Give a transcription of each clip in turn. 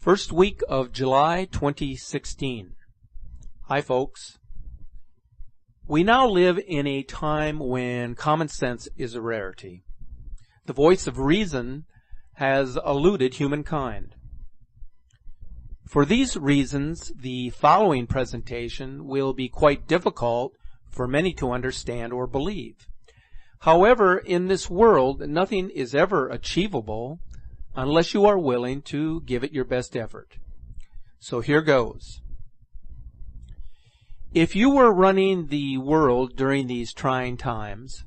First week of July 2016. Hi folks. We now live in a time when common sense is a rarity. The voice of reason has eluded humankind. For these reasons, the following presentation will be quite difficult for many to understand or believe. However, in this world, nothing is ever achievable unless you are willing to give it your best effort. So here goes. If you were running the world during these trying times,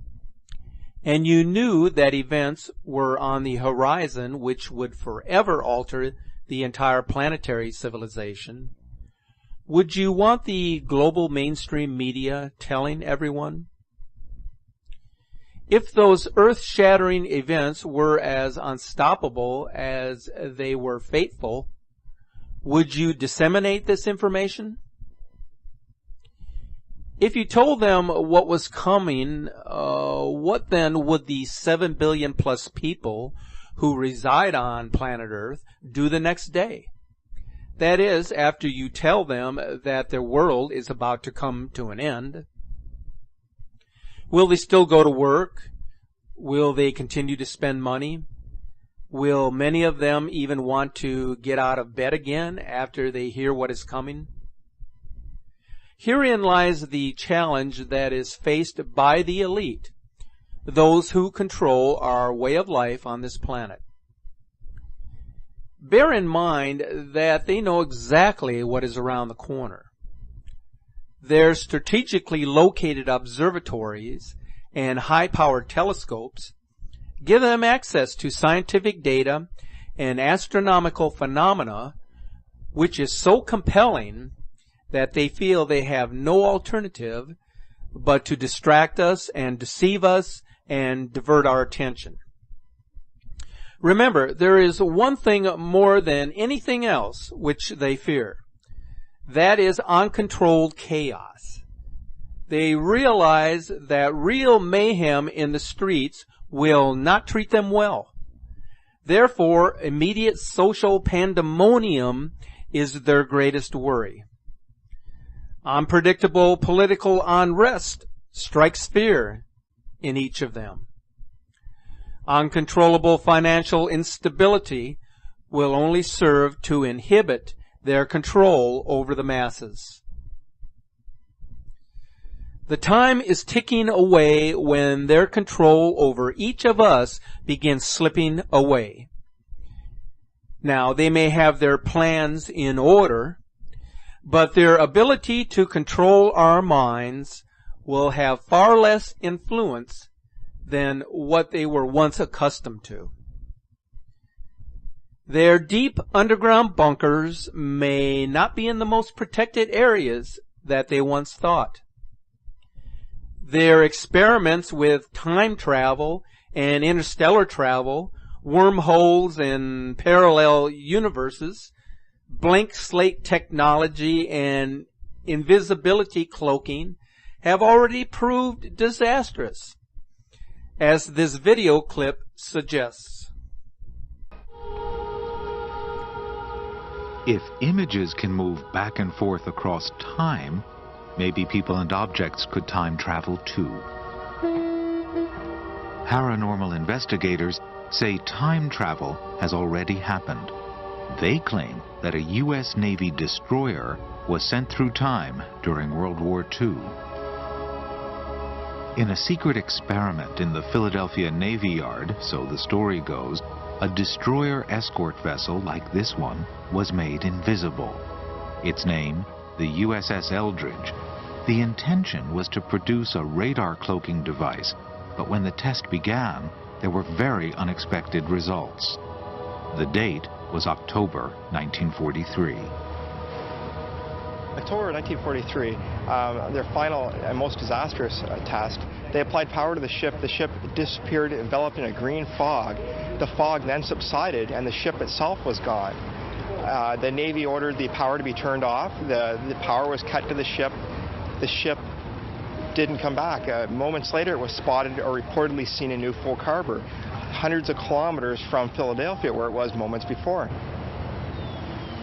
and you knew that events were on the horizon which would forever alter the entire planetary civilization, would you want the global mainstream media telling everyone? If those earth-shattering events were as unstoppable as they were fateful, would you disseminate this information? If you told them what was coming, what then would the 7 billion plus people who reside on planet Earth do the next day? That is, after you tell them that their world is about to come to an end. Will they still go to work? Will they continue to spend money? Will many of them even want to get out of bed again after they hear what is coming? Herein lies the challenge that is faced by the elite, those who control our way of life on this planet. Bear in mind that they know exactly what is around the corner. Their strategically located observatories and high-powered telescopes give them access to scientific data and astronomical phenomena which is so compelling that they feel they have no alternative but to distract us and deceive us and divert our attention. Remember, there is one thing more than anything else which they fear. That is uncontrolled chaos. They realize that real mayhem in the streets will not treat them well. Therefore, immediate social pandemonium is their greatest worry. Unpredictable political unrest strikes fear in each of them. Uncontrollable financial instability will only serve to inhibit their control over the masses. The time is ticking away when their control over each of us begins slipping away. Now, they may have their plans in order, but their ability to control our minds will have far less influence than what they were once accustomed to. Their deep underground bunkers may not be in the most protected areas that they once thought. Their experiments with time travel and interstellar travel, wormholes and parallel universes, blank slate technology and invisibility cloaking have already proved disastrous, as this video clip suggests. If images can move back and forth across time, maybe people and objects could time travel too. Paranormal investigators say time travel has already happened. They claim that a U.S. Navy destroyer was sent through time during World War II. In a secret experiment in the Philadelphia Navy Yard, so the story goes, a destroyer escort vessel like this one was made invisible. Its name, the USS Eldridge. The intention was to produce a radar cloaking device, but when the test began, there were very unexpected results. The date was October 1943. October 1943, their final and most disastrous test, they applied power to the ship. The ship disappeared, enveloped in a green fog. The fog then subsided and the ship itself was gone. The Navy ordered the power to be turned off. The power was cut to the ship. The ship didn't come back. Moments later, it was spotted or reportedly seen in New Folk Harbor, hundreds of kilometers from Philadelphia, where it was moments before.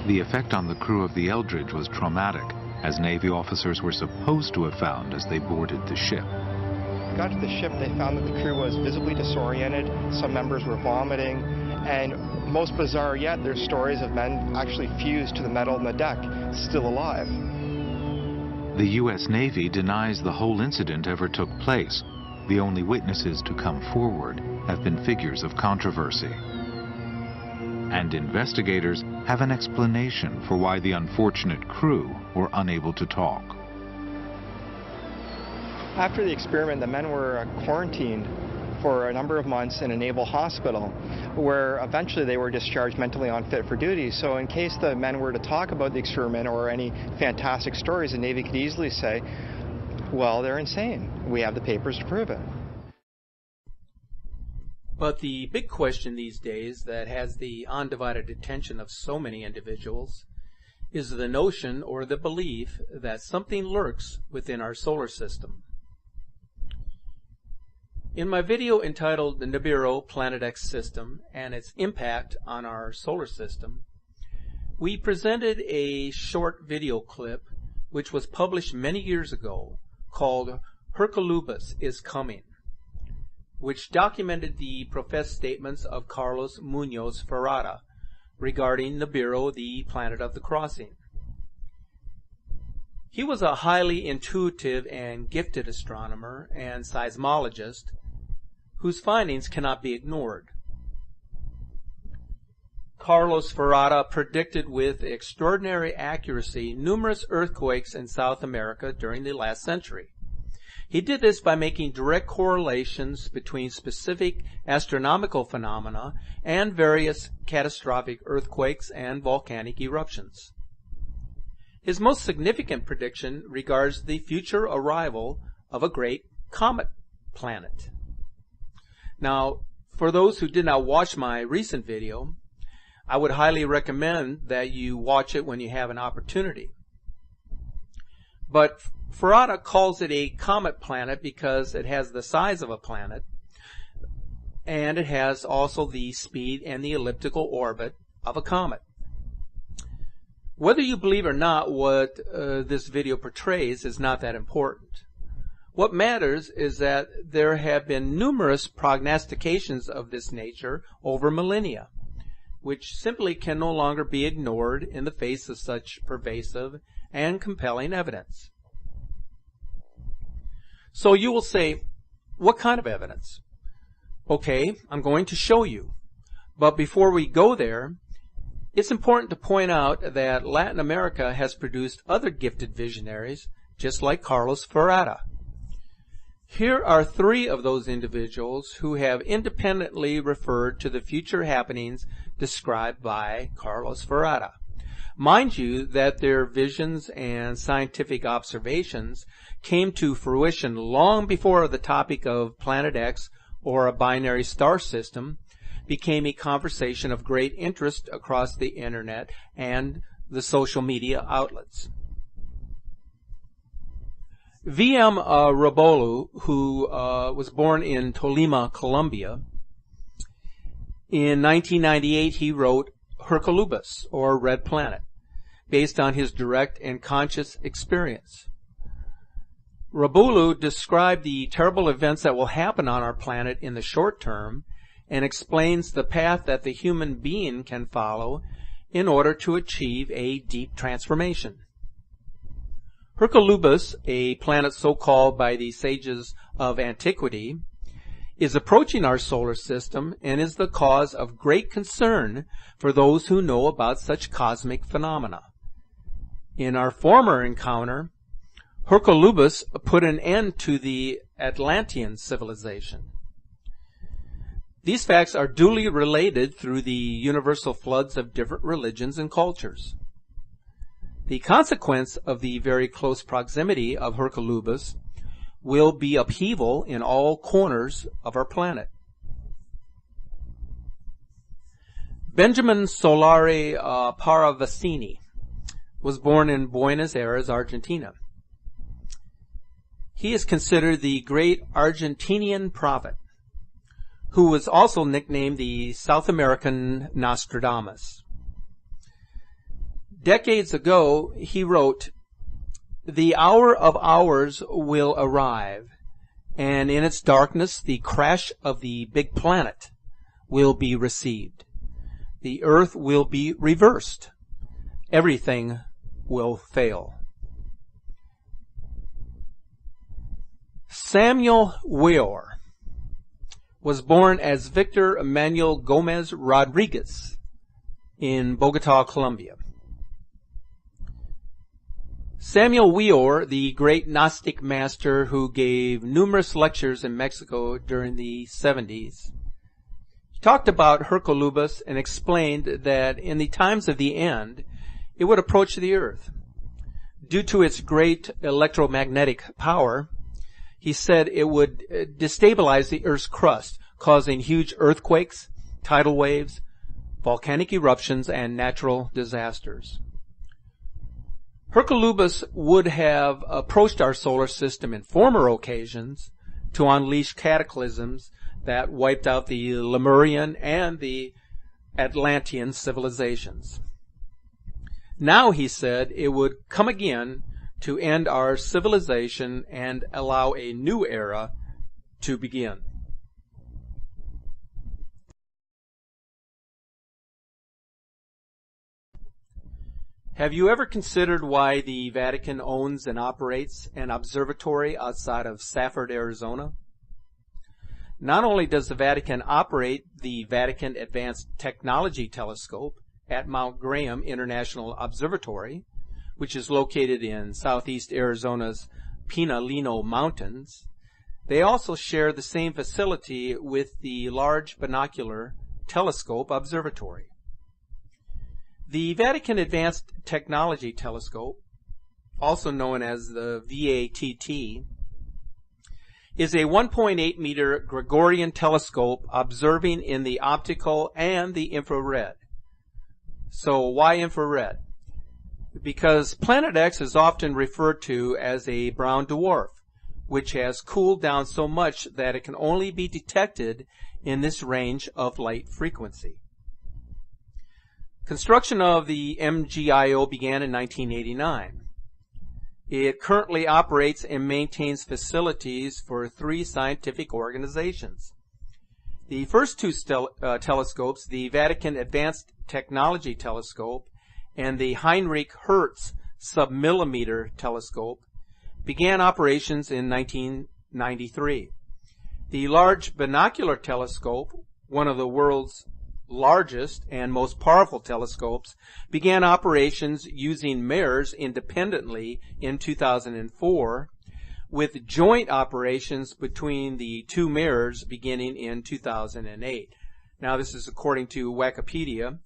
The effect on the crew of the Eldridge was traumatic, as Navy officers were supposed to have found as they boarded the ship. Got to the ship, they found that the crew was visibly disoriented, some members were vomiting, and most bizarre yet, there's stories of men actually fused to the metal in the deck, still alive. The U.S. Navy denies the whole incident ever took place. The only witnesses to come forward have been figures of controversy. And investigators have an explanation for why the unfortunate crew were unable to talk. After the experiment, the men were quarantined for a number of months in a naval hospital, where eventually they were discharged mentally unfit for duty. So in case the men were to talk about the experiment or any fantastic stories, the Navy could easily say, well, they're insane. We have the papers to prove it. But the big question these days that has the undivided attention of so many individuals is the notion or the belief that something lurks within our solar system. In my video entitled The Nibiru Planet X System and Its Impact on Our Solar System, we presented a short video clip which was published many years ago called Hercolubus is Coming, which documented the professed statements of Carlos Munoz Ferrara regarding Nibiru, the planet of the crossing. He was a highly intuitive and gifted astronomer and seismologist whose findings cannot be ignored. Carlos Ferrara predicted with extraordinary accuracy numerous earthquakes in South America during the last century. He did this by making direct correlations between specific astronomical phenomena and various catastrophic earthquakes and volcanic eruptions. His most significant prediction regards the future arrival of a great comet planet. Now, for those who did not watch my recent video, I would highly recommend that you watch it when you have an opportunity. But Ferrara calls it a comet planet because it has the size of a planet, and it has also the speed and the elliptical orbit of a comet. Whether you believe or not what this video portrays is not that important. What matters is that there have been numerous prognostications of this nature over millennia, which simply can no longer be ignored in the face of such pervasive and compelling evidence. So you will say, what kind of evidence? Okay, I'm going to show you. But before we go there, it's important to point out that Latin America has produced other gifted visionaries, just like Carlos Ferrara. Here are three of those individuals who have independently referred to the future happenings described by Carlos Ferrara. Mind you that their visions and scientific observations came to fruition long before the topic of Planet X or a binary star system became a conversation of great interest across the internet and the social media outlets. V.M. Rabolu, who was born in Tolima, Colombia, in 1998 he wrote Hercolubus, or Red Planet, based on his direct and conscious experience. Rabolu described the terrible events that will happen on our planet in the short term and explains the path that the human being can follow in order to achieve a deep transformation. Hercolubus, a planet so called by the sages of antiquity, is approaching our solar system and is the cause of great concern for those who know about such cosmic phenomena. In our former encounter, Hercolubus put an end to the Atlantean civilization. These facts are duly related through the universal floods of different religions and cultures. The consequence of the very close proximity of Hercolubus will be upheaval in all corners of our planet. Benjamin Solari Paravicini was born in Buenos Aires, Argentina. He is considered the great Argentinian prophet, who was also nicknamed the South American Nostradamus. Decades ago, he wrote, "The hour of hours will arrive, and in its darkness the crash of the big planet will be received. The earth will be reversed. Everything will fail." Samuel Weor was born as Victor Emmanuel Gomez Rodriguez in Bogota, Colombia. Samuel Weor, the great Gnostic master who gave numerous lectures in Mexico during the 70s, talked about Hercolubus and explained that in the times of the end, it would approach the earth. Due to its great electromagnetic power, he said it would destabilize the earth's crust, causing huge earthquakes, tidal waves, volcanic eruptions, and natural disasters. Hercolubus would have approached our solar system in former occasions to unleash cataclysms that wiped out the Lemurian and the Atlantean civilizations. Now, he said, it would come again to end our civilization and allow a new era to begin. Have you ever considered why the Vatican owns and operates an observatory outside of Safford, Arizona? Not only does the Vatican operate the Vatican Advanced Technology Telescope at Mount Graham International Observatory, which is located in southeast Arizona's Pinalino Mountains, they also share the same facility with the Large Binocular Telescope Observatory. The Vatican Advanced Technology Telescope, also known as the VATT, is a 1.8 meter Gregorian telescope observing in the optical and the infrared. So why infrared? Because Planet X is often referred to as a brown dwarf, which has cooled down so much that it can only be detected in this range of light frequency. Construction of the MGIO began in 1989. It currently operates and maintains facilities for 3 scientific organizations. The first 2 telescopes, the Vatican Advanced Technology Telescope and the Heinrich Hertz Submillimeter Telescope, began operations in 1993. The Large Binocular Telescope, one of the world's largest and most powerful telescopes, began operations using mirrors independently in 2004, with joint operations between the 2 mirrors beginning in 2008. Now, this is according to Wikipedia,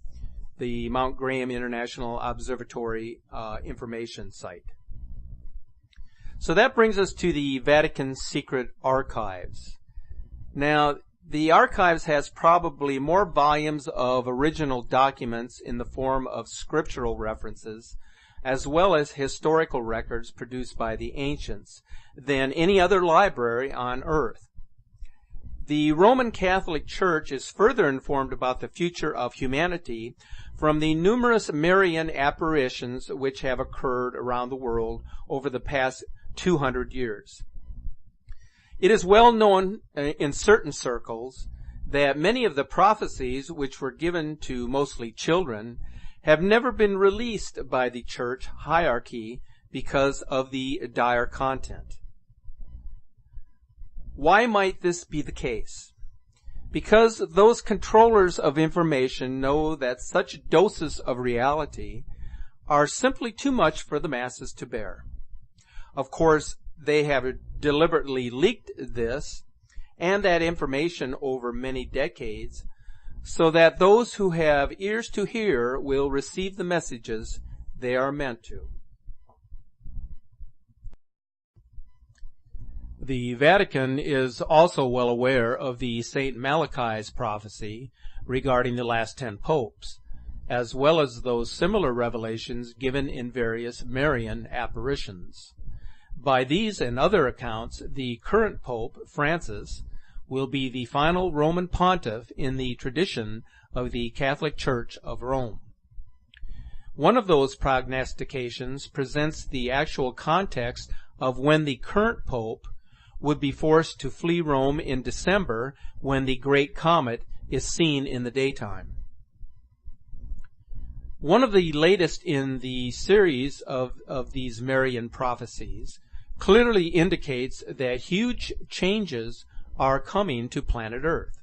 the Mount Graham International Observatory information site. So that brings us to the Vatican Secret Archives. Now, the archives has probably more volumes of original documents in the form of scriptural references, as well as historical records produced by the ancients, than any other library on earth. The Roman Catholic Church is further informed about the future of humanity from the numerous Marian apparitions which have occurred around the world over the past 200 years. It is well known in certain circles that many of the prophecies which were given to mostly children have never been released by the church hierarchy because of the dire content. Why might this be the case? Because those controllers of information know that such doses of reality are simply too much for the masses to bear. Of course, they have deliberately leaked this and that information over many decades so that those who have ears to hear will receive the messages they are meant to. The Vatican is also well aware of the St. Malachi's prophecy regarding the last 10 popes, as well as those similar revelations given in various Marian apparitions. By these and other accounts, the current Pope, Francis, will be the final Roman pontiff in the tradition of the Catholic Church of Rome. One of those prognostications presents the actual context of when the current pope would be forced to flee Rome in December when the Great Comet is seen in the daytime. One of the latest in the series of these Marian prophecies clearly indicates that huge changes are coming to planet Earth.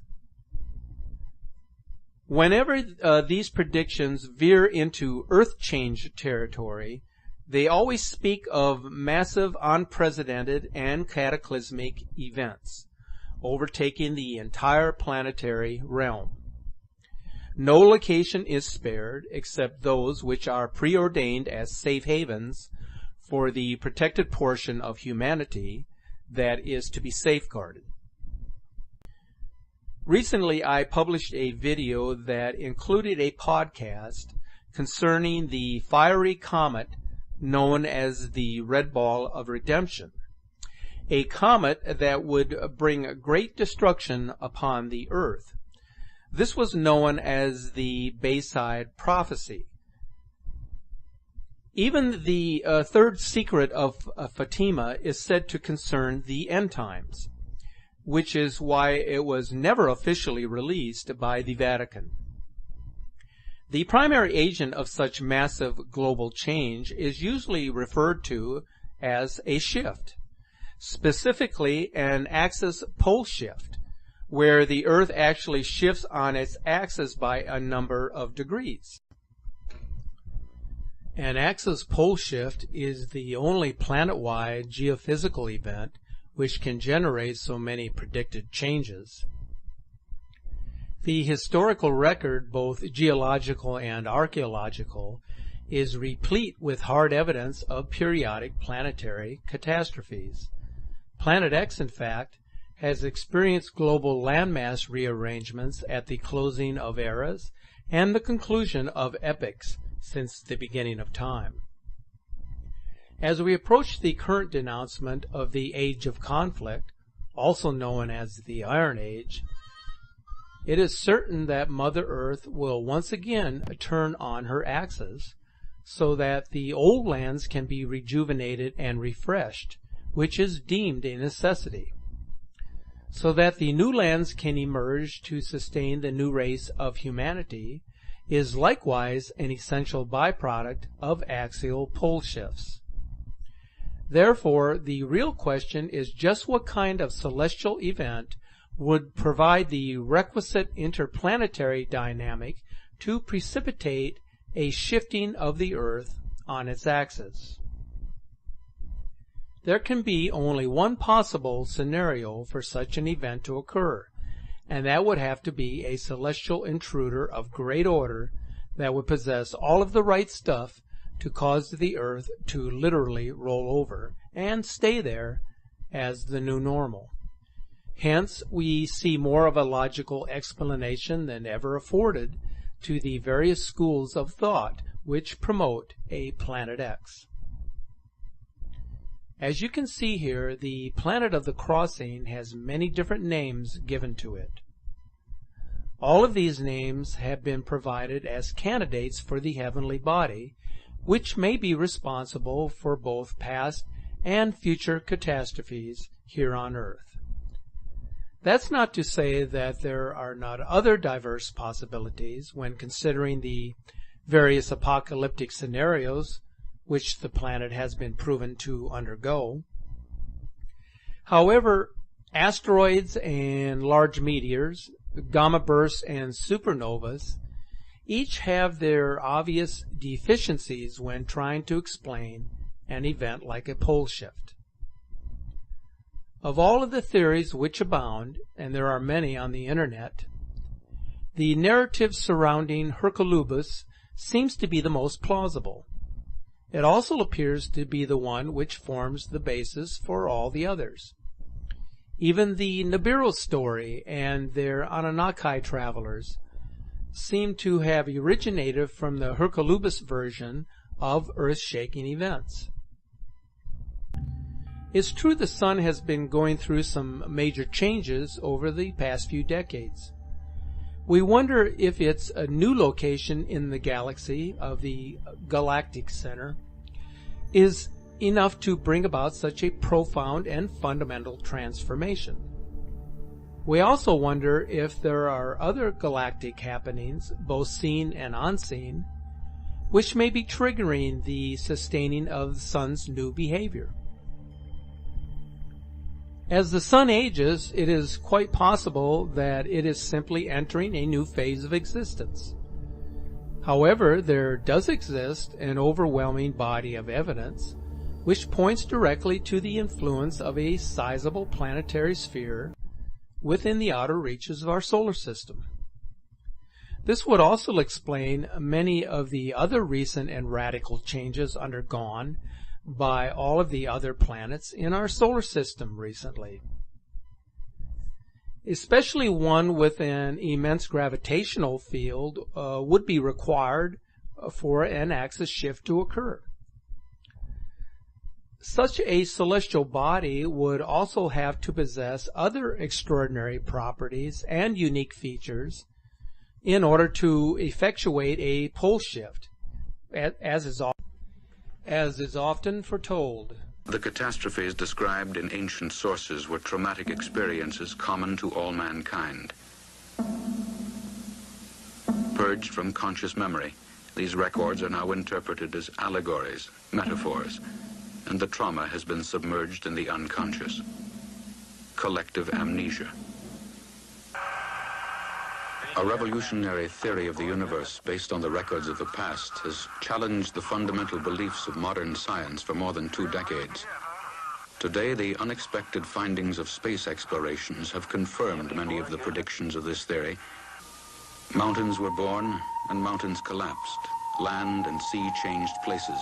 Whenever these predictions veer into Earth change territory, they always speak of massive, unprecedented, and cataclysmic events overtaking the entire planetary realm. No location is spared except those which are preordained as safe havens for the protected portion of humanity that is to be safeguarded. Recently, I published a video that included a podcast concerning the fiery comet known as the Red Ball of Redemption, a comet that would bring great destruction upon the Earth. This was known as the Bayside Prophecy. Even the third secret of Fatima is said to concern the end times, which is why it was never officially released by the Vatican. The primary agent of such massive global change is usually referred to as a shift, specifically an axis pole shift, where the Earth actually shifts on its axis by a number of degrees. An axis pole shift is the only planet-wide geophysical event which can generate so many predicted changes. The historical record, both geological and archaeological, is replete with hard evidence of periodic planetary catastrophes. Planet X, in fact, has experienced global landmass rearrangements at the closing of eras and the conclusion of epochs since the beginning of time. As we approach the current denouncement of the Age of Conflict, also known as the Iron Age, it is certain that Mother Earth will once again turn on her axis so that the old lands can be rejuvenated and refreshed, which is deemed a necessity, so that the new lands can emerge to sustain the new race of humanity is likewise an essential byproduct of axial pole shifts. Therefore, the real question is just what kind of celestial event would provide the requisite interplanetary dynamic to precipitate a shifting of the Earth on its axis. There can be only one possible scenario for such an event to occur, and that would have to be a celestial intruder of great order that would possess all of the right stuff to cause the Earth to literally roll over and stay there as the new normal. Hence, we see more of a logical explanation than ever afforded to the various schools of thought which promote a Planet X. As you can see here, the planet of the crossing has many different names given to it. All of these names have been provided as candidates for the heavenly body, which may be responsible for both past and future catastrophes here on Earth. That's not to say that there are not other diverse possibilities when considering the various apocalyptic scenarios which the planet has been proven to undergo. However, asteroids and large meteors, gamma bursts and supernovas each have their obvious deficiencies when trying to explain an event like a pole shift. Of all of the theories which abound, and there are many on the internet, the narrative surrounding Hercolubus seems to be the most plausible. It also appears to be the one which forms the basis for all the others. Even the Nibiru story and their Anunnaki travelers seem to have originated from the Hercolubus version of earth-shaking events. It's true the sun has been going through some major changes over the past few decades. We wonder if it's a new location in the galaxy of the galactic center is enough to bring about such a profound and fundamental transformation. We also wonder if there are other galactic happenings, both seen and unseen, which may be triggering the sustaining of the sun's new behavior. As the sun ages, it is quite possible that it is simply entering a new phase of existence. However, there does exist an overwhelming body of evidence which points directly to the influence of a sizable planetary sphere within the outer reaches of our solar system. This would also explain many of the other recent and radical changes undergone by all of the other planets in our solar system recently. Especially one with an immense gravitational field would be required for an axis shift to occur. Such a celestial body would also have to possess other extraordinary properties and unique features in order to effectuate a pole shift, as is often foretold. The catastrophes described in ancient sources were traumatic experiences common to all mankind. Purged from conscious memory, these records are now interpreted as allegories, metaphors, and the trauma has been submerged in the unconscious. Collective amnesia. A revolutionary theory of the universe based on the records of the past has challenged the fundamental beliefs of modern science for more than 2 decades. Today, the unexpected findings of space explorations have confirmed many of the predictions of this theory. Mountains were born and mountains collapsed. Land and sea changed places.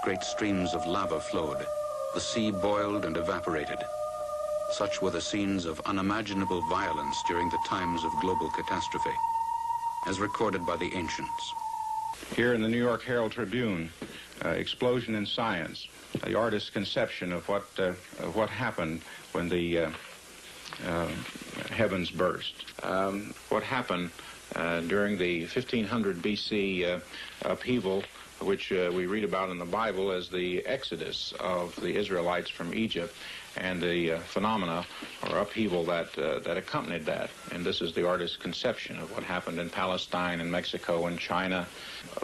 Great streams of lava flowed. The sea boiled and evaporated. Such were the scenes of unimaginable violence during the times of global catastrophe, as recorded by the ancients. Here in the New York Herald Tribune, Explosion in Science, the artist's conception of what happened when the heavens burst. What happened during the 1500 BC upheaval, which we read about in the Bible as the exodus of the Israelites from Egypt, and the phenomena or upheaval that accompanied that. And this is the artist's conception of what happened in Palestine and Mexico and China.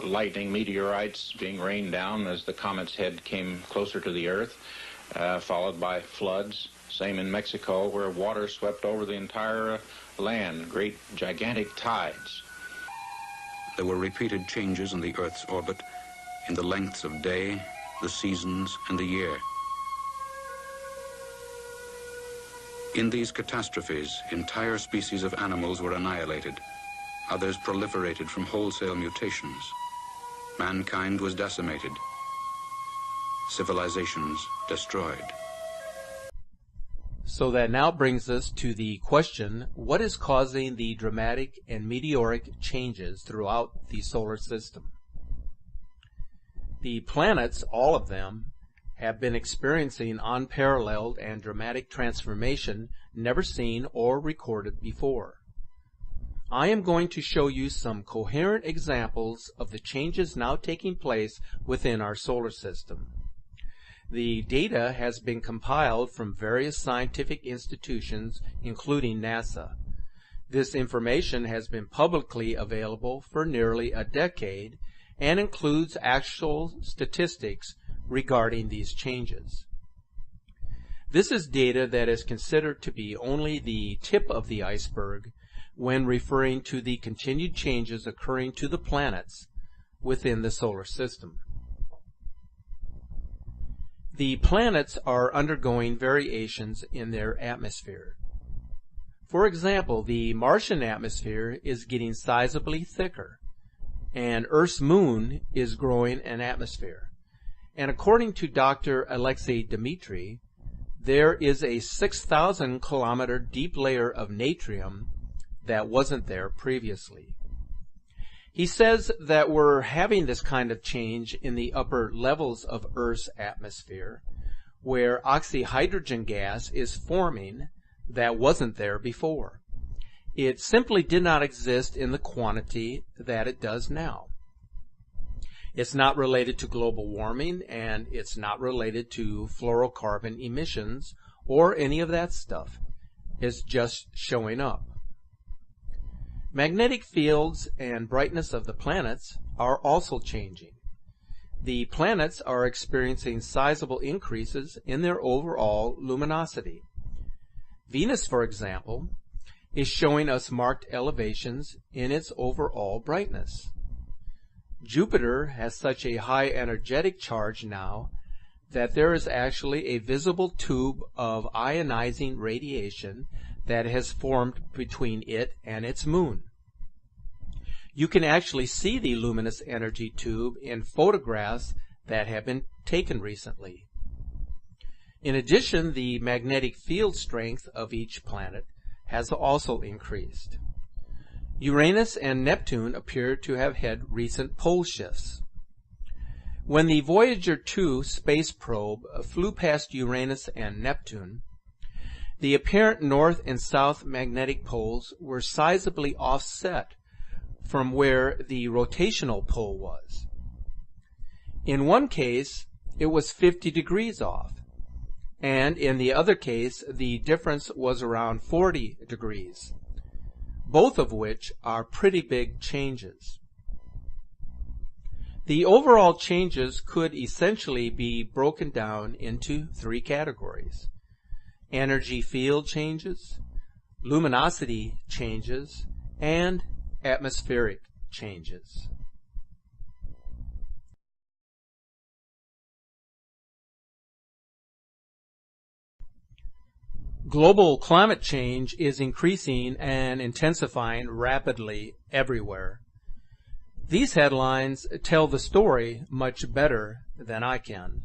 Lightning, meteorites being rained down as the comet's head came closer to the earth, followed by floods. Same in Mexico, where water swept over the entire land, great gigantic tides. There were repeated changes in the Earth's orbit, in the lengths of day, the seasons, and the year. In these catastrophes, entire species of animals were annihilated. Others proliferated from wholesale mutations. Mankind was decimated. Civilizations destroyed. So that now brings us to the question, what is causing the dramatic and meteoric changes throughout the solar system? The planets, all of them, have been experiencing unparalleled and dramatic transformation never seen or recorded before. I am going to show you some coherent examples of the changes now taking place within our solar system. The data has been compiled from various scientific institutions, including NASA. This information has been publicly available for nearly a decade and includes actual statistics regarding these changes. This is data that is considered to be only the tip of the iceberg when referring to the continued changes occurring to the planets within the solar system. The planets are undergoing variations in their atmosphere. For example, the Martian atmosphere is getting sizably thicker, and Earth's moon is growing an atmosphere. And according to Dr. Alexei Dmitry, there is a 6,000 kilometer deep layer of natrium that wasn't there previously. He says that we're having this kind of change in the upper levels of Earth's atmosphere, where oxyhydrogen gas is forming that wasn't there before. It simply did not exist in the quantity that it does now. It's not related to global warming, and it's not related to fluorocarbon emissions or any of that stuff. It's just showing up. Magnetic fields and brightness of the planets are also changing. The planets are experiencing sizable increases in their overall luminosity. Venus, for example, is showing us marked elevations in its overall brightness. Jupiter has such a high energetic charge now that there is actually a visible tube of ionizing radiation that has formed between it and its moon. You can actually see the luminous energy tube in photographs that have been taken recently. In addition, the magnetic field strength of each planet has also increased. Uranus and Neptune appear to have had recent pole shifts. When the Voyager 2 space probe flew past Uranus and Neptune, the apparent north and south magnetic poles were sizably offset from where the rotational pole was. In one case, it was 50 degrees off, and in the other case, the difference was around 40 degrees, both of which are pretty big changes. The overall changes could essentially be broken down into three categories: energy field changes, luminosity changes, and atmospheric changes. Global climate change is increasing and intensifying rapidly everywhere. These headlines tell the story much better than I can.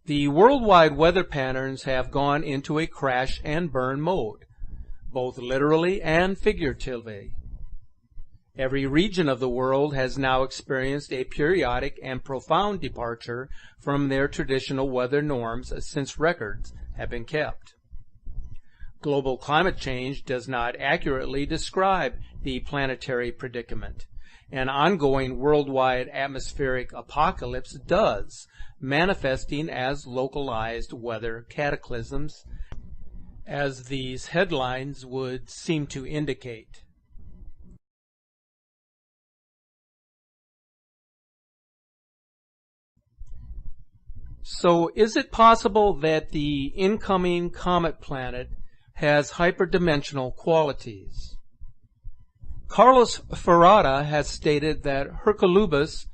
The worldwide weather patterns have gone into a crash and burn mode, both literally and figuratively. Every region of the world has now experienced a periodic and profound departure from their traditional weather norms since records have been kept. Global climate change does not accurately describe the planetary predicament. An ongoing worldwide atmospheric apocalypse does, manifesting as localized weather cataclysms, as these headlines would seem to indicate. So, is it possible that the incoming comet planet has hyperdimensional qualities? Carlos Ferrada has stated that Hercolubus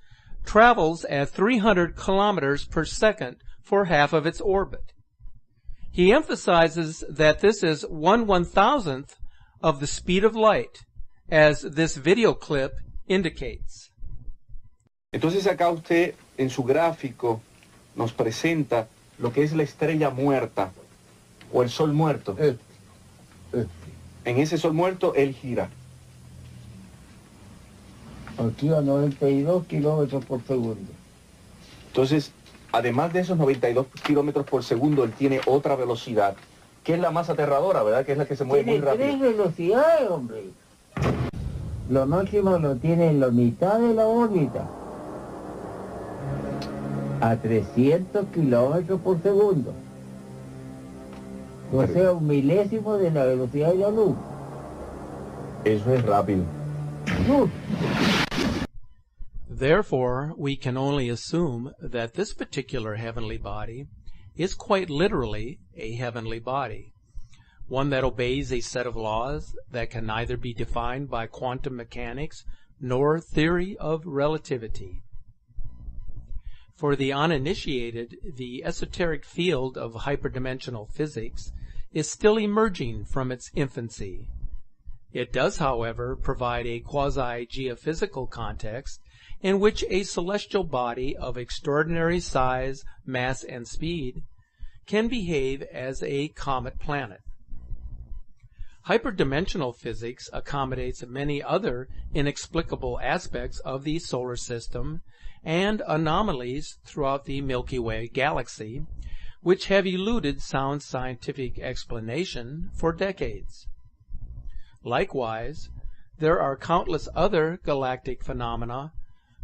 travels at 300 kilometers per second for half of its orbit. He emphasizes that this is 1/1000th of the speed of light, as this video clip indicates. Entonces acá usted en su gráfico nos presenta lo que es la estrella muerta o el sol muerto. En ese sol muerto él gira. Aquí a 92 kilómetros por segundo. Entonces, además de esos 92 kilómetros por segundo, él tiene otra velocidad, que es la más aterradora, ¿verdad? Que es la que se mueve muy rápido. Tiene 3 velocidades, hombre. Lo máximo lo tiene en la mitad de la órbita. A 300 kilómetros por segundo. O sea, 1/1000º de la velocidad de la luz. Eso es rápido. Therefore, we can only assume that this particular heavenly body is quite literally a heavenly body, one that obeys a set of laws that can neither be defined by quantum mechanics nor theory of relativity. For the uninitiated, the esoteric field of hyperdimensional physics is still emerging from its infancy. It does, however, provide a quasi-geophysical context in which a celestial body of extraordinary size, mass, and speed can behave as a comet planet. Hyperdimensional physics accommodates many other inexplicable aspects of the solar system and anomalies throughout the Milky Way galaxy, which have eluded sound scientific explanation for decades. Likewise, there are countless other galactic phenomena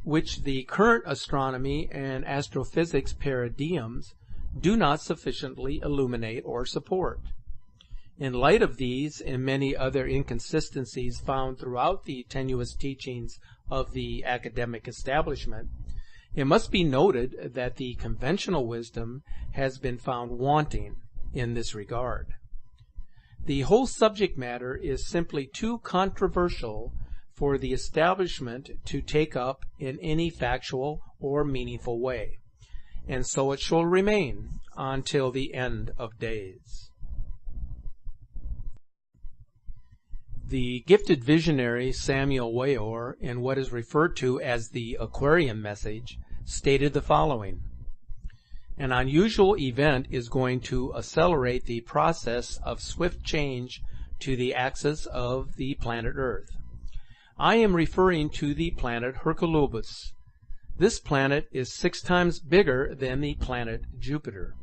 which the current astronomy and astrophysics paradigms do not sufficiently illuminate or support. In light of these and many other inconsistencies found throughout the tenuous teachings of the academic establishment, it must be noted that the conventional wisdom has been found wanting in this regard. The whole subject matter is simply too controversial for the establishment to take up in any factual or meaningful way, and so it shall remain until the end of days. The gifted visionary Samuel Weor, in what is referred to as the Aquarian message, stated the following: "An unusual event is going to accelerate the process of swift change to the axis of the planet Earth. I am referring to the planet Hercolubus. This planet is 6 times bigger than the planet Jupiter.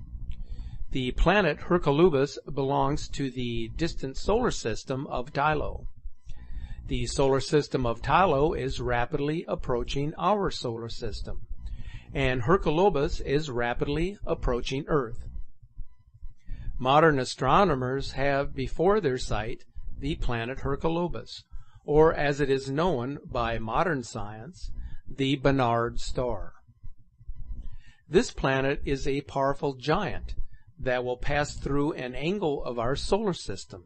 The planet Hercolubus belongs to the distant solar system of Tylo. The solar system of Tylo is rapidly approaching our solar system, and Hercolubus is rapidly approaching Earth. Modern astronomers have before their sight the planet Hercolubus, or as it is known by modern science, the Barnard star. This planet is a powerful giant that will pass through an angle of our solar system.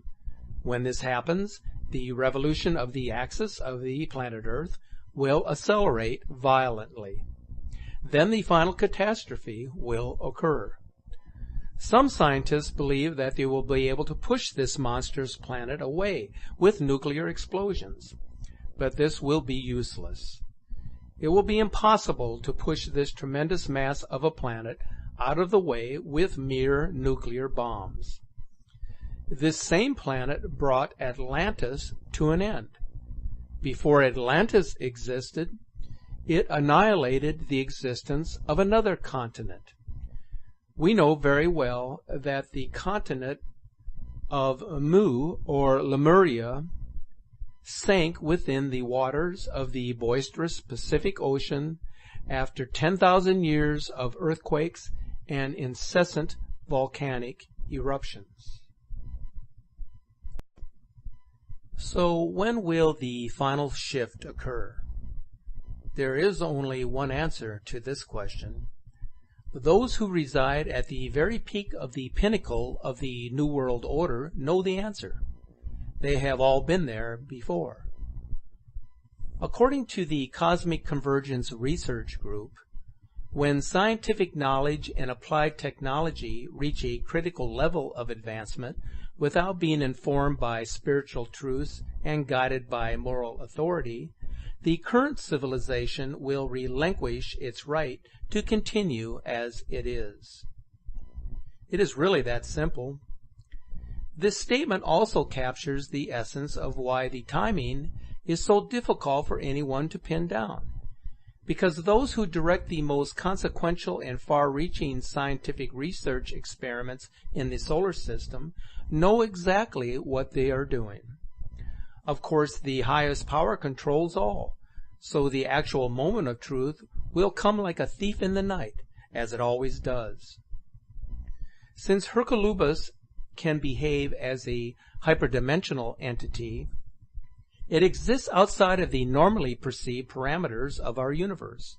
When this happens, the revolution of the axis of the planet Earth will accelerate violently. Then the final catastrophe will occur. Some scientists believe that they will be able to push this monstrous planet away with nuclear explosions, but this will be useless. It will be impossible to push this tremendous mass of a planet out of the way with mere nuclear bombs. This same planet brought Atlantis to an end. Before Atlantis existed, it annihilated the existence of another continent. We know very well that the continent of Mu, or Lemuria, sank within the waters of the boisterous Pacific Ocean after 10,000 years of earthquakes and incessant volcanic eruptions. So when will the final shift occur? There is only one answer to this question. Those who reside at the very peak of the pinnacle of the New World Order know the answer. They have all been there before. According to the Cosmic Convergence Research Group, when scientific knowledge and applied technology reach a critical level of advancement without being informed by spiritual truths and guided by moral authority, the current civilization will relinquish its right to continue as it is. It is really that simple. This statement also captures the essence of why the timing is so difficult for anyone to pin down, because those who direct the most consequential and far-reaching scientific research experiments in the solar system know exactly what they are doing. Of course, the highest power controls all, so the actual moment of truth will come like a thief in the night, as it always does. Since Hercolubus can behave as a hyperdimensional entity, it exists outside of the normally perceived parameters of our universe.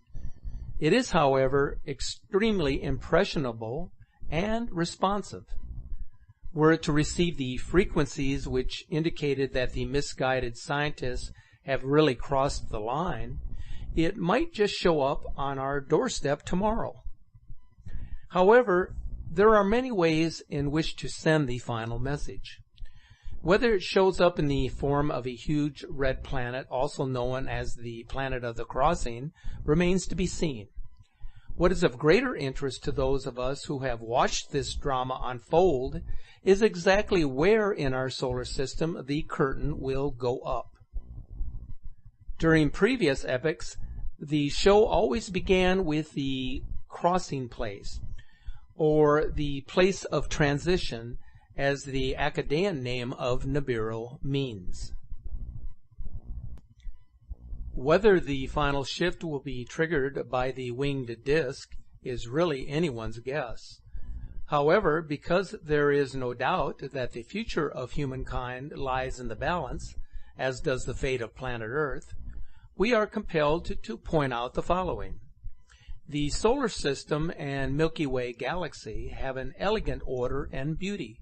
It is, however, extremely impressionable and responsive. Were it to receive the frequencies which indicated that the misguided scientists have really crossed the line, it might just show up on our doorstep tomorrow. However, there are many ways in which to send the final message. Whether it shows up in the form of a huge red planet, also known as the Planet of the Crossing, remains to be seen. What is of greater interest to those of us who have watched this drama unfold is exactly where in our solar system the curtain will go up. During previous epochs, the show always began with the crossing place, or the place of transition, as the Akkadian name of Nibiru means. Whether the final shift will be triggered by the winged disk is really anyone's guess. However, because there is no doubt that the future of humankind lies in the balance, as does the fate of planet Earth, we are compelled to point out the following. The solar system and Milky Way galaxy have an elegant order and beauty.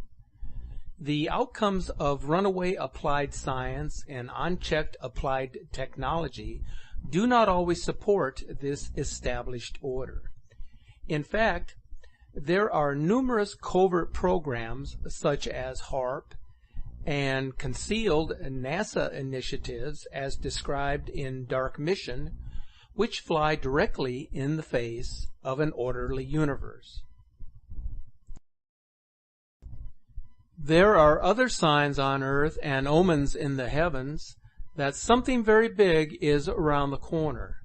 The outcomes of runaway applied science and unchecked applied technology do not always support this established order. In fact, there are numerous covert programs such as HARP and concealed NASA initiatives as described in Dark Mission, which fly directly in the face of an orderly universe. There are other signs on Earth and omens in the heavens that something very big is around the corner.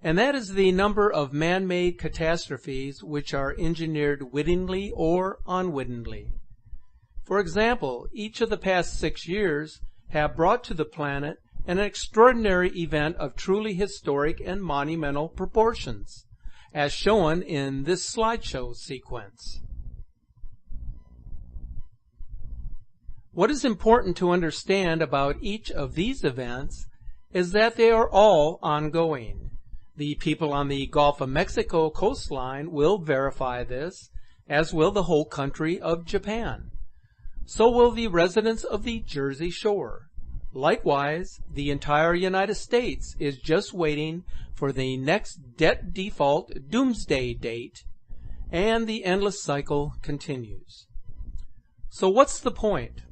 And that is the number of man-made catastrophes which are engineered wittingly or unwittingly. For example, each of the past 6 years have brought to the planet an extraordinary event of truly historic and monumental proportions, as shown in this slideshow sequence. What is important to understand about each of these events is that they are all ongoing. The people on the Gulf of Mexico coastline will verify this, as will the whole country of Japan. So will the residents of the Jersey Shore. Likewise, the entire United States is just waiting for the next debt default doomsday date, and the endless cycle continues. So what's the point?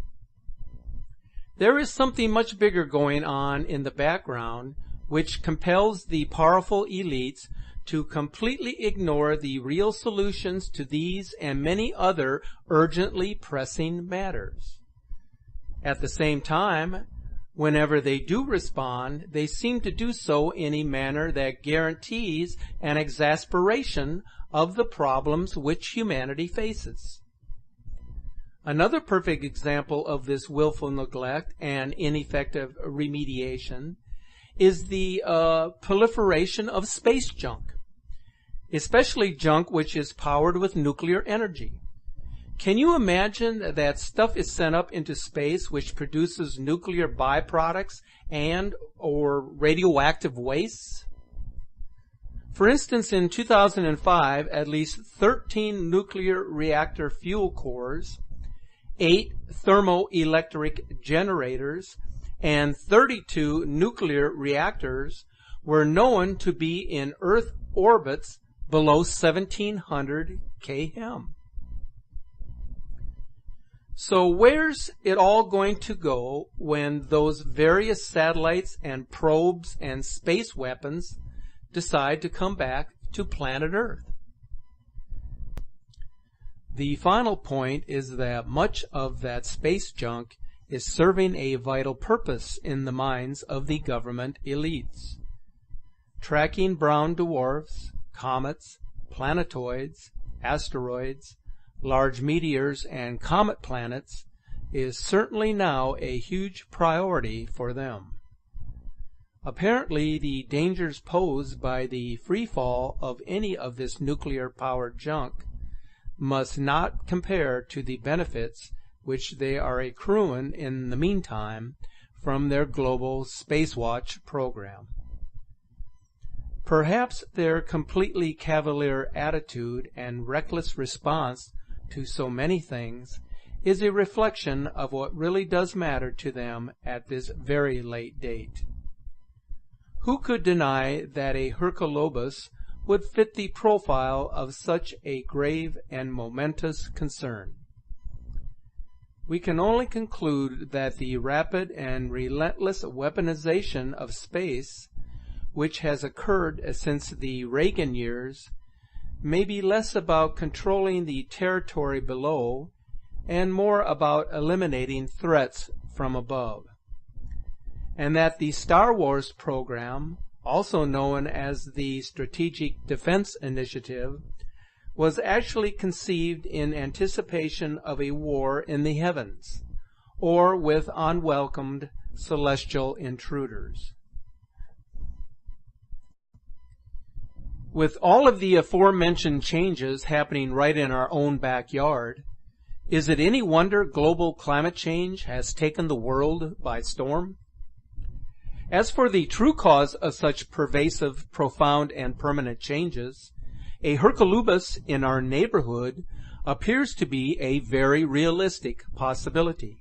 There is something much bigger going on in the background which compels the powerful elites to completely ignore the real solutions to these and many other urgently pressing matters. At the same time, whenever they do respond, they seem to do so in a manner that guarantees an exasperation of the problems which humanity faces. Another perfect example of this willful neglect and ineffective remediation is the proliferation of space junk, especially junk which is powered with nuclear energy. Can you imagine that stuff is sent up into space which produces nuclear byproducts and or radioactive wastes? For instance, in 2005, at least 13 nuclear reactor fuel cores, 8 thermoelectric generators, and 32 nuclear reactors were known to be in Earth orbits below 1700 km. So where's it all going to go when those various satellites and probes and space weapons decide to come back to planet Earth? The final point is that much of that space junk is serving a vital purpose in the minds of the government elites. Tracking brown dwarfs, comets, planetoids, asteroids, large meteors, and comet planets is certainly now a huge priority for them. Apparently, the dangers posed by the free fall of any of this nuclear-powered junk must not compare to the benefits which they are accruing in the meantime from their global Spacewatch program. Perhaps their completely cavalier attitude and reckless response to so many things is a reflection of what really does matter to them at this very late date. Who could deny that a Hercolobus would fit the profile of such a grave and momentous concern? We can only conclude that the rapid and relentless weaponization of space, which has occurred since the Reagan years, may be less about controlling the territory below and more about eliminating threats from above, and that the Star Wars program, also known as the Strategic Defense Initiative, was actually conceived in anticipation of a war in the heavens, or with unwelcomed celestial intruders. With all of the aforementioned changes happening right in our own backyard, is it any wonder global climate change has taken the world by storm? As for the true cause of such pervasive, profound, and permanent changes, a Hercolubus in our neighborhood appears to be a very realistic possibility.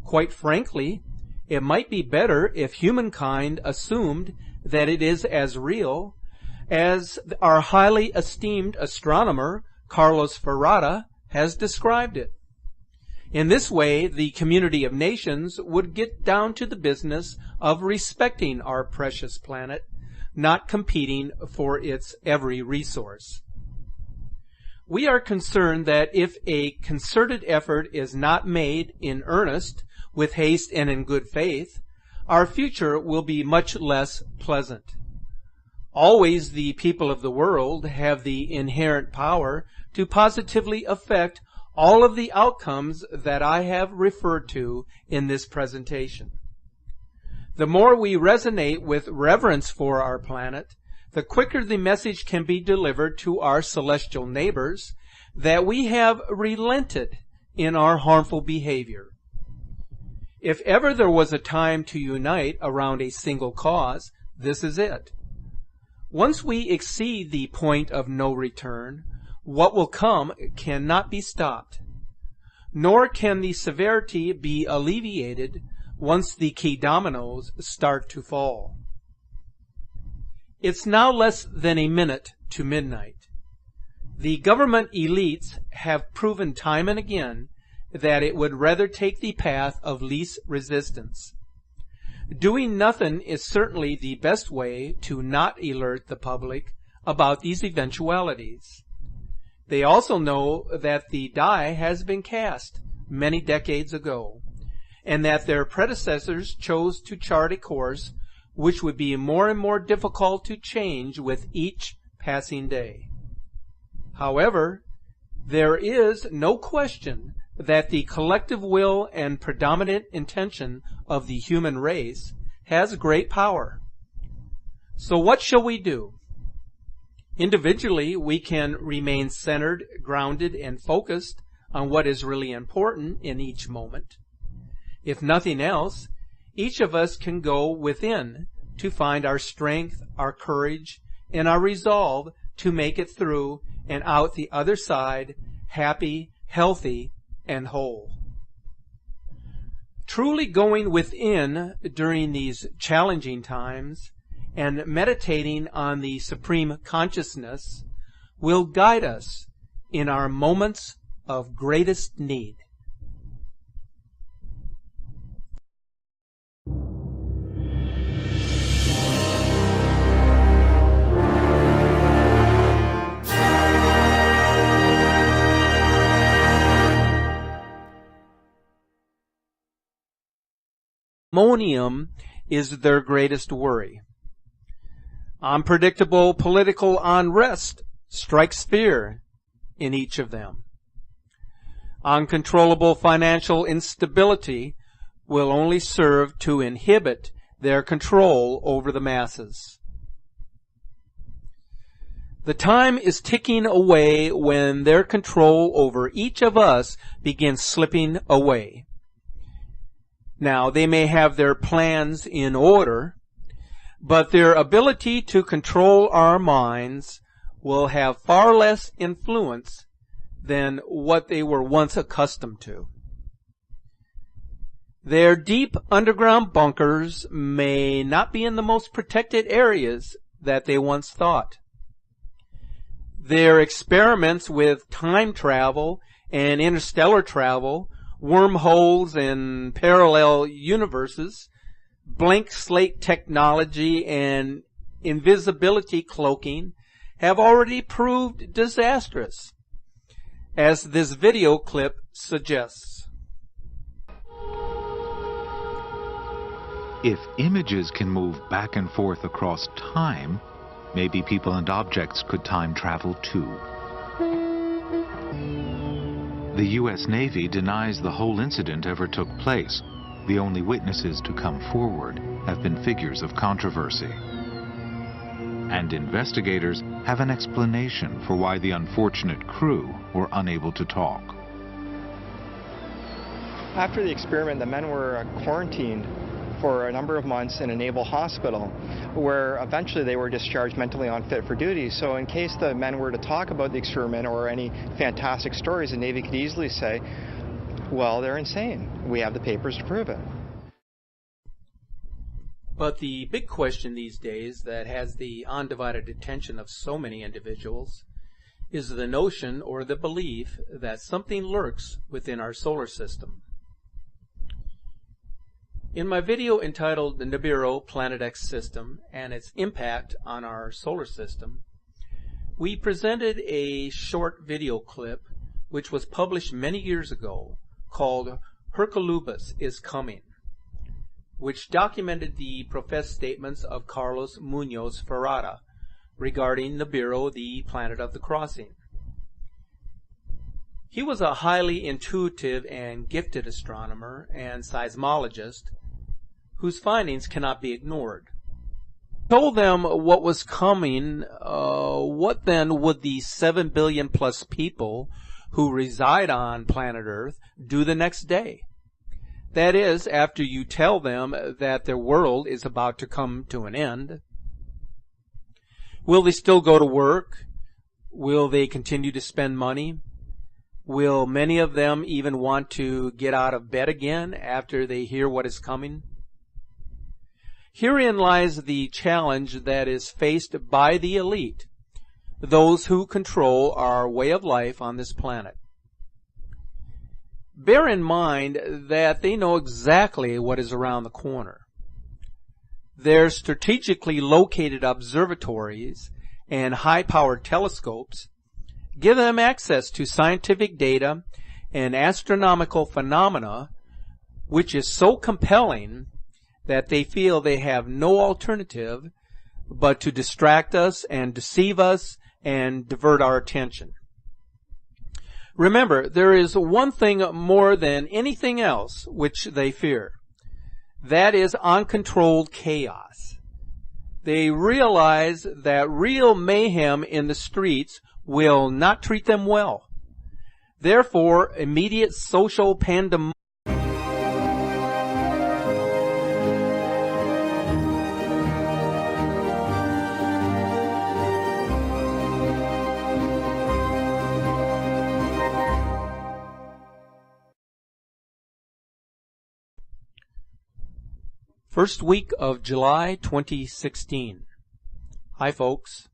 Quite frankly, it might be better if humankind assumed that it is as real as our highly esteemed astronomer Carlos Ferrada has described it. In this way, the community of nations would get down to the business of respecting our precious planet, not competing for its every resource. We are concerned that if a concerted effort is not made in earnest, with haste and in good faith, our future will be much less pleasant. Always the people of the world have the inherent power to positively affect all of the outcomes that I have referred to in this presentation. The more we resonate with reverence for our planet, the quicker the message can be delivered to our celestial neighbors that we have relented in our harmful behavior. If ever there was a time to unite around a single cause, this is it. Once we exceed the point of no return, what will come cannot be stopped, nor can the severity be alleviated once the key dominoes start to fall. It's now less than a minute to midnight. The government elites have proven time and again that it would rather take the path of least resistance. Doing nothing is certainly the best way to not alert the public about these eventualities. They also know that the die has been cast many decades ago, and that their predecessors chose to chart a course which would be more and more difficult to change with each passing day. However, there is no question that the collective will and predominant intention of the human race has great power. So what shall we do? Individually, we can remain centered, grounded, and focused on what is really important in each moment. If nothing else, each of us can go within to find our strength, our courage, and our resolve to make it through and out the other side, happy, healthy, and whole. Truly going within during these challenging times and meditating on the supreme consciousness will guide us in our moments of greatest need. Ammonium is their greatest worry. Unpredictable political unrest strikes fear in each of them. Uncontrollable financial instability will only serve to inhibit their control over the masses. The time is ticking away when their control over each of us begins slipping away. Now, they may have their plans in order, but their ability to control our minds will have far less influence than what they were once accustomed to. Their deep underground bunkers may not be in the most protected areas that they once thought. Their experiments with time travel and interstellar travel, wormholes and parallel universes, blank slate technology and invisibility cloaking have already proved disastrous, as this video clip suggests. If images can move back and forth across time, maybe people and objects could time travel too. The U.S. Navy denies the whole incident ever took place. The only witnesses to come forward have been figures of controversy. And investigators have an explanation for why the unfortunate crew were unable to talk. After the experiment, the men were quarantined for a number of months in a naval hospital, where eventually they were discharged mentally unfit for duty. So in case the men were to talk about the experiment or any fantastic stories, the Navy could easily say, well, they're insane. We have the papers to prove it. But the big question these days that has the undivided attention of so many individuals is the notion or the belief that something lurks within our solar system. In my video entitled The Nibiru Planet X System and Its Impact on Our Solar System, we presented a short video clip which was published many years ago called Herculubus is Coming, which documented the professed statements of Carlos Munoz Ferrada regarding Nibiru, the planet of the crossing. He was a highly intuitive and gifted astronomer and seismologist whose findings cannot be ignored. He told them what was coming. What then would the 7 billion plus people who reside on planet Earth do the next day? That is, after you tell them that their world is about to come to an end. Will they still go to work? Will they continue to spend money? Will many of them even want to get out of bed again after they hear what is coming? Herein lies the challenge that is faced by the elite, those who control our way of life on this planet. Bear in mind that they know exactly what is around the corner. Their strategically located observatories and high-powered telescopes give them access to scientific data and astronomical phenomena which is so compelling that they feel they have no alternative but to distract us and deceive us and divert our attention. Remember, there is one thing more than anything else which they fear. That is uncontrolled chaos. They realize that real mayhem in the streets will not treat them well. Therefore, immediate social pandemonium First week of July 2016. Hi folks.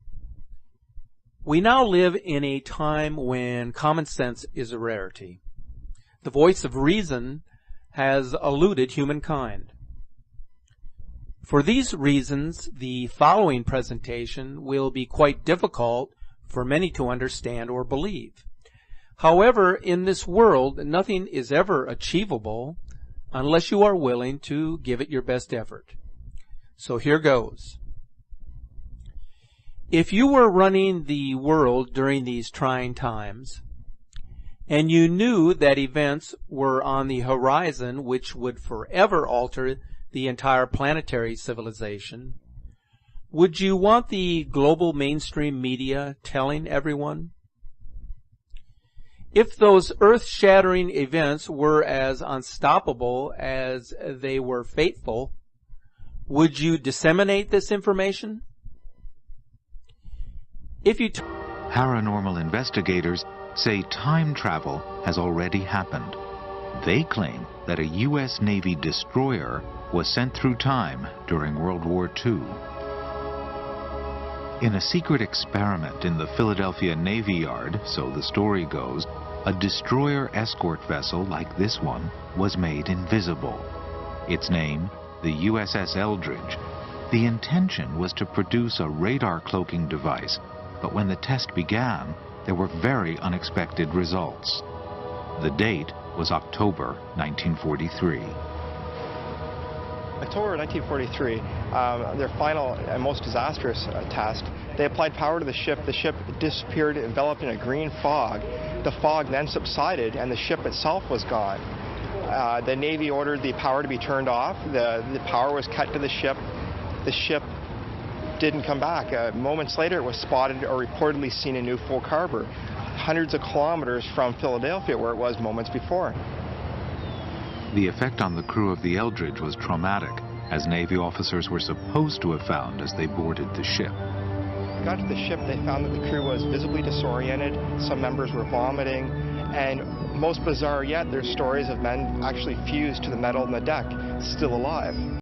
We now live in a time when common sense is a rarity. The voice of reason has eluded humankind. For these reasons, the following presentation will be quite difficult for many to understand or believe. However, in this world, nothing is ever achievable unless you are willing to give it your best effort. So here goes. If you were running the world during these trying times, and you knew that events were on the horizon which would forever alter the entire planetary civilization, would you want the global mainstream media telling everyone? If those earth-shattering events were as unstoppable as they were fateful, would you disseminate this information? Paranormal investigators say time travel has already happened. They claim that a U.S. Navy destroyer was sent through time during World War II. In a secret experiment in the Philadelphia Navy Yard, so the story goes, a destroyer escort vessel like this one was made invisible. Its name, the USS Eldridge. The intention was to produce a radar cloaking device, but when the test began, there were very unexpected results. The date was October 1943. October 1943, their final and most disastrous test, they applied power to the ship. The ship disappeared, enveloped in a green fog. The fog then subsided and the ship itself was gone. The Navy ordered the power to be turned off. The power was cut to the ship. The ship didn't come back. Moments later, it was spotted or reportedly seen in New Folk Harbor, hundreds of kilometers from Philadelphia, where it was moments before. The effect on the crew of the Eldridge was traumatic, as Navy officers were supposed to have found as they boarded the ship. Got to the ship, they found that the crew was visibly disoriented, some members were vomiting, and most bizarre yet, there's stories of men actually fused to the metal in the deck, still alive.